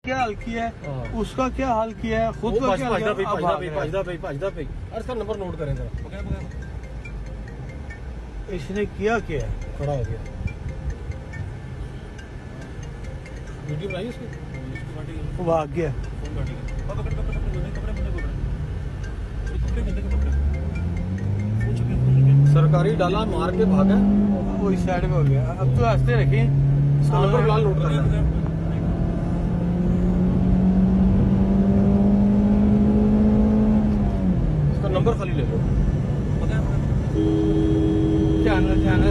क्या हाल किया है, उसका क्या हाल किया है, खुद को क्या इसका नंबर नोट करें जरा। इसने किया क्या, खड़ा हो गया, वीडियो बनाई उसकी, वो भाग गया। सरकारी डाला मार के भागा, वो इस साइड में हो गया। अब तो हंसते रखिए, इसका नंबर फिलहाल नोट करना है। इसका नंबर खाली ले लो।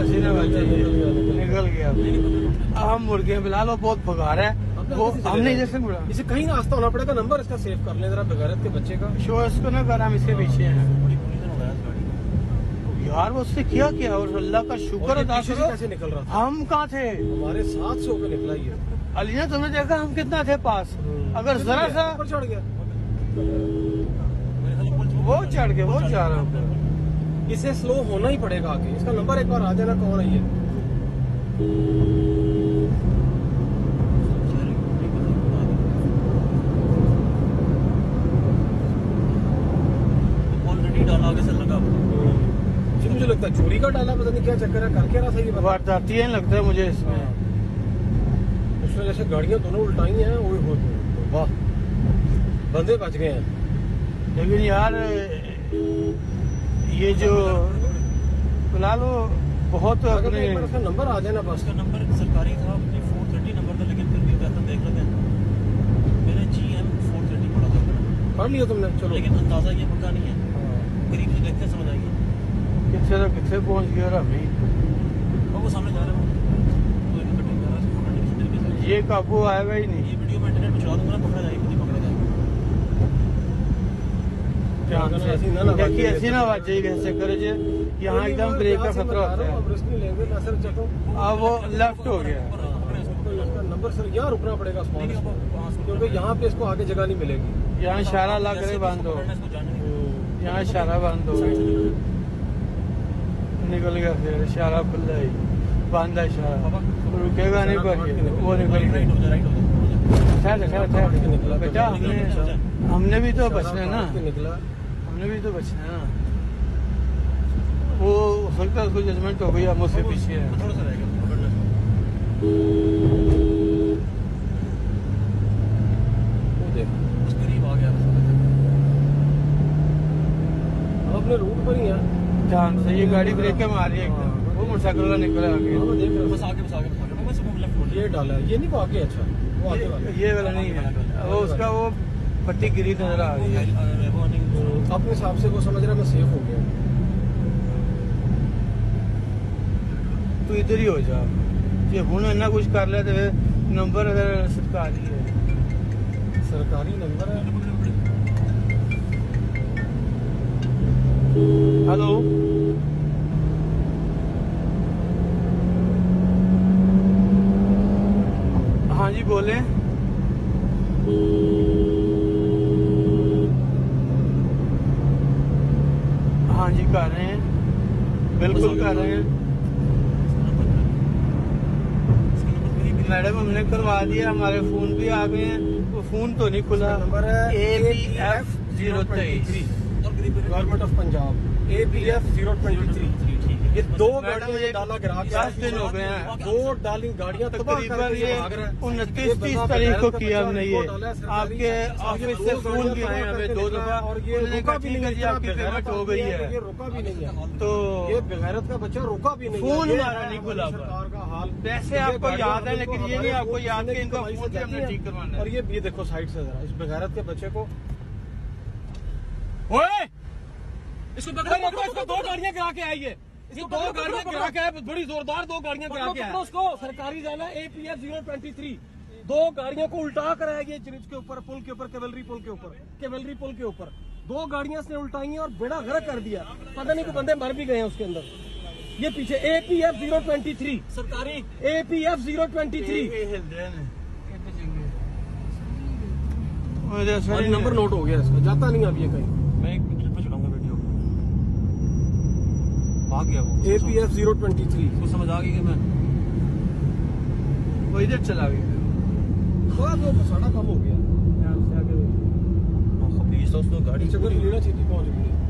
सीधा निकल गया। हम मुर्गे फिलहाल वो बहुत भगार है, वो हमने जैसे इसे कहीं रास्ता होना पड़ेगा। नंबर इसका सेव कर ले जरा, बगैरत के बच्चे का। शो इसको ना कर, हम इसके पीछे हैं यार। वो उसने किया क्या, और अल्लाह का शुक्र अदा करो। कैसे निकल रहा था, हम कहाँ थे, हमारे साथ से होकर निकला ये। अलीना तुमने देखा हम कितना थे पास, अगर जरा सा ऊपर चढ़ गया, वो चढ़ गया, वो जा रहा है। इसे स्लो होना ही पड़ेगा आगे। इसका नंबर एक बार आ जाना, कौन है ये। ऑलरेडी डाला आगे से लगा, मुझे लगता है चोरी का डाला, पता नहीं क्या चक्कर है, कर क्या रहा था ये। वारदाती है लगता है मुझे इसमें। उसमें जैसे गाड़ियां दोनों उल्टाई हैं, वाह बंदे बच गए हैं। लेकिन यार ये जो फिलहाल वो बहुत अपने इसका नंबर आ जाए ना, बस का नंबर सरकारी था, 430 नंबर था, लेकिन फिर भी बेहतर देख लेते हैं। मैंने GM 430 पढ़ा था, पढ़ लिया तुमने, चलो। लेकिन अंदाजा ये पक्का नहीं है, करीब से देखते समझ आएगी कितने पहुंच गया रहा भाई। और वो सामने जा रहा है, तो इन्हें कटिंग कर रहा है। ये काबू आएगा ही नहीं। ये वीडियो मैं इंटरनेट पे चला दूंगा ना, पकड़ा जाएगी, खुद ही पकड़ा जाएगा। देखिए ऐसी ना बात चाहिए, कैसे करे जे यहाँ एकदम ब्रेक का खतरा होता है। अब वो लेफ्ट हो गया, नंबर सर यहाँ रुकना पड़ेगा, क्योंकि यहाँ पे इसको आगे जगह नहीं मिलेगी। यहाँ इशारा ला करे बांधो, यहाँ इशारा बांधो, निकल गया, फिर इशारा खुला ही बांधा, इशारा रुकेगा नहीं पर वो निकल गया। बेटा हमने भी तो बचना है ना, हमने भी तो बचना है ना। वो हो सकता है उसको जजमेंट हो गई, हम उससे पीछे है। थोड़ा सा रहेगा अपने रूट पर ही है, ध्यान से। ये गाड़ी ब्रेक के मार रही है एकदम, वो मोटरसाइकिल वाला निकला आगे। बस आगे ये डाला है, ये नहीं वो आगे। अच्छा वो आगे वाला, ये वाला नहीं है, वो उसका वो पट्टी गिरी नजर आ रही है। अपने हिसाब से वो समझ रहा है मैं सेफ हो गया। तू इधर ही हो जा, ये हूं ना कुछ कर ले तो नंबर अगर सरकारी है, सरकारी नंबर है। हेलो हाँ जी बोले। हाँ जी कर रहे हैं, बिल्कुल कर रहे हैं मैडम, हमने करवा दिया, हमारे फोन भी आ गए हैं। वो फोन तो नहीं खुला। नंबर है ABF 023, government of Punjab, ABF 023। ये दो गाड़ियां डाला गिरा के 10 दिन हो गए हैं, दो डाली गाड़ियां तकरीबन ये 29-30 तारीख को किया हमने। ये आपके ऑफिस से फोन भी आए हमें 2 दफा, और ये रुका भी नहीं, आपकी पेमेंट हो गई है। ये रुका भी नहीं है, तो ये बेगैरत का बच्चा रुका भी नहीं। फोन हमारा नहीं खुला, सरकार का हाल। पैसे आपको याद है, लेकिन ये नहीं आपको याद कि इनका फोन भी हमने ठीक करवाना है। और ये देखो साइड से जरा, इस बेगैरत के बच्चे को इसको पकड़ो, इसको 2 गाड़ियां गिरा के आई है, इसको 2 गाड़ियां गिरा के है, बड़ी जोरदार 2 गाड़ियां गिरा के है। उसको सरकारी जाना APF 023, 2 गाड़ियों को उल्टा कराया गया ब्रिज के ऊपर, पुल के ऊपर, केवलरी पुल के ऊपर, 2 गाड़ियां इसने उल्टाई हैं और बेड़ा गर्क कर दिया। पता नहीं को बंदे मर भी गए हैं उसके अंदर। ये पीछे APF 023, सरकारी APF 023। नंबर नोट हो गया इसका, जाता नहीं अब ये कहीं। मैं एक क्लिप पे चलाऊंगा वीडियो, आ गया वो APF 023। उसको समझ आ गई कि मैं वो इधर चला गया। थोड़ा तो साढ़ा कम हो गया खबीस तो उसको गाड़ी चक्कर लेना चाहिए पहुंच गई